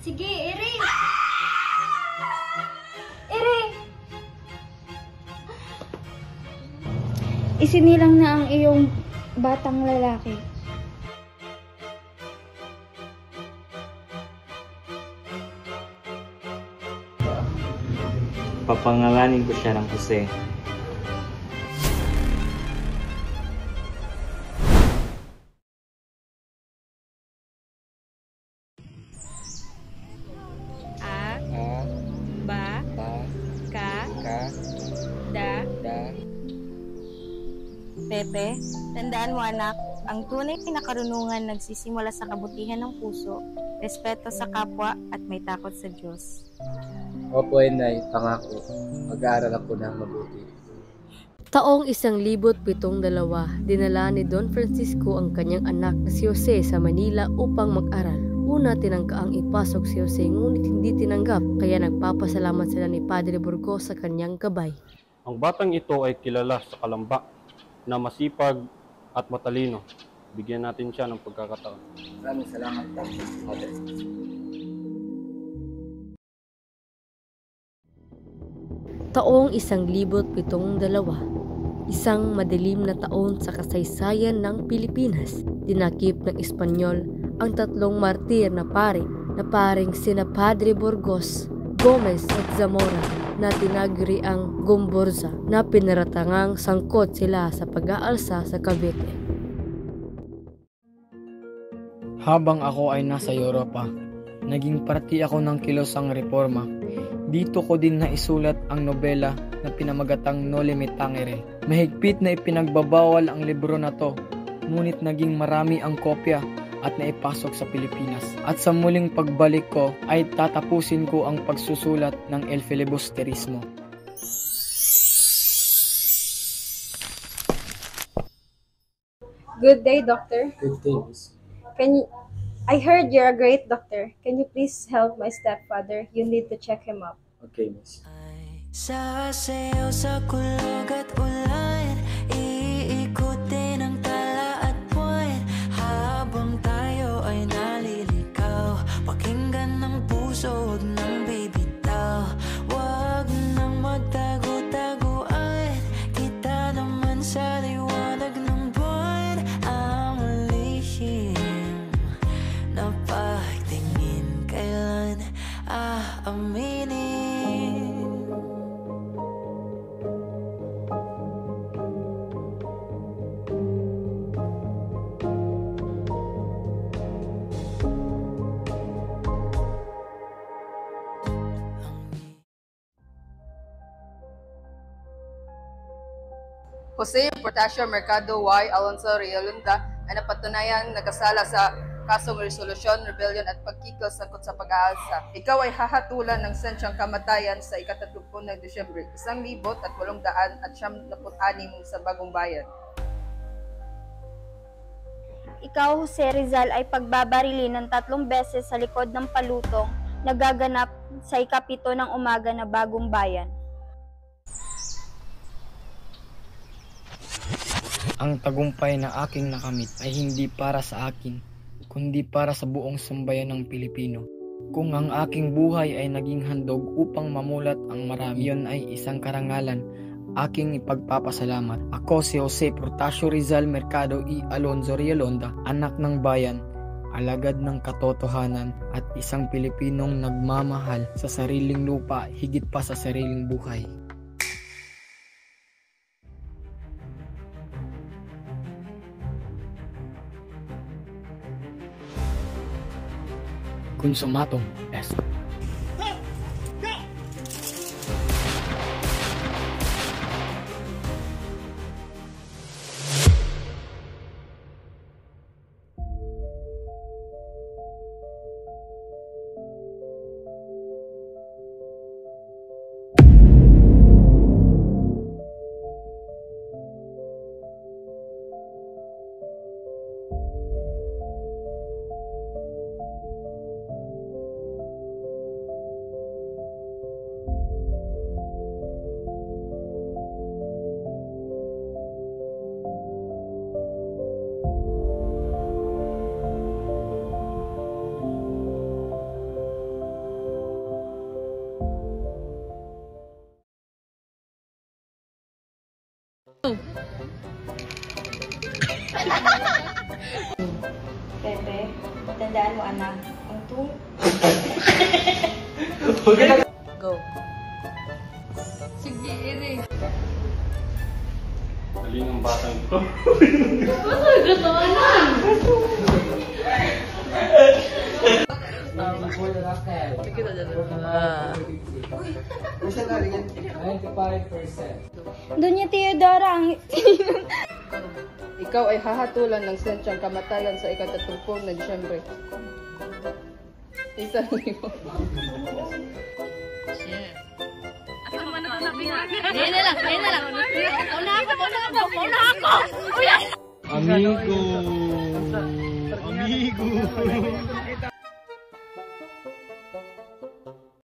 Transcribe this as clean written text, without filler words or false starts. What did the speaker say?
Sige, Ere! Ere! Isinilang na ang iyong batang lalaki. Papangalanin ko siya ng Jose. A, A, ba, ba, ka, ka, da. da. Pepe, tandaan mo anak, ang tunay na karunungan nagsisimula sa kabutihan ng puso, respeto sa kapwa at may takot sa Diyos. Opo, Inay, pangako. Mag-aaral ako ng mabuti. Taong 1702, dinala ni Don Francisco ang kanyang anak na si Jose sa Manila upang mag-aral. Una tinangkaang ipasok si Jose ngunit hindi tinanggap, kaya nagpapasalamat sila ni Padre Burgos sa kanyang gabay. Ang batang ito ay kilala sa Kalamba na masipag at matalino. Bigyan natin siya ng pagkakataon. Maraming salamat po, Father. Taong 1702, isang madilim na taon sa kasaysayan ng Pilipinas. Dinakip ng Espanyol ang tatlong martir na paring sina Padre Burgos, Gomez at Zamora na tinaguri ang Gomburza na pinaratangang sangkot sila sa pag-aalsa sa Cavite. Habang ako ay nasa Europa, naging parte ako ng kilosang reforma. Dito ko din naisulat ang nobela na pinamagatang Noli Me Tangere. Mahigpit na ipinagbabawal ang libro na to, ngunit naging marami ang kopya at naipasok sa Pilipinas. At sa muling pagbalik ko ay tatapusin ko ang pagsusulat ng El Filibusterismo. Good day, doctor. Good things. I heard you're a great doctor. Can you please help my stepfather? You need to check him up. Okay, miss. Sasayaw sa kulog at ulan, iikutin ang tala at puwan. Habang tayo ay naliligaw, pakinggan ng puso, huwag nang bibitaw. Huwag nang magtago-taguan, kita naman sa liwanag ng buwan. Ang lihim na pagtingin, kailan aaminin? Jose Portasio Mercado Y. Alonso Realunda ay napatunayang nagkasala sa kasong resolusyon, rebellion at pagkikil sangkot sa pag-aalsa. Ikaw ay hahatulan ng sensyang kamatayan sa ika-30 ng Disyembre, 1896 sa Bagong Bayan. Ikaw, Jose Rizal, ay pagbabarili ng 3 beses sa likod ng palutong nagaganap sa ika-7 ng umaga na Bagong Bayan. Ang tagumpay na aking nakamit ay hindi para sa akin, kundi para sa buong sambayan ng Pilipino. Kung ang aking buhay ay naging handog upang mamulat ang marami, iyon ay isang karangalan, aking ipagpapasalamat. Ako si Jose Portasio Rizal Mercado y Alonso Realonda, anak ng bayan, alagad ng katotohanan at isang Pilipinong nagmamahal sa sariling lupa higit pa sa sariling buhay. Consumatum est. Pepe, tandaan mo anak, ang Go. Sige, Ere. Galing ang batang ito. Doña Teodora, ang Ikaw ay hahatulan ng sensyang kamatayan sa ika-30 na Disyembre. Isa niyo. Amigo! Amigo!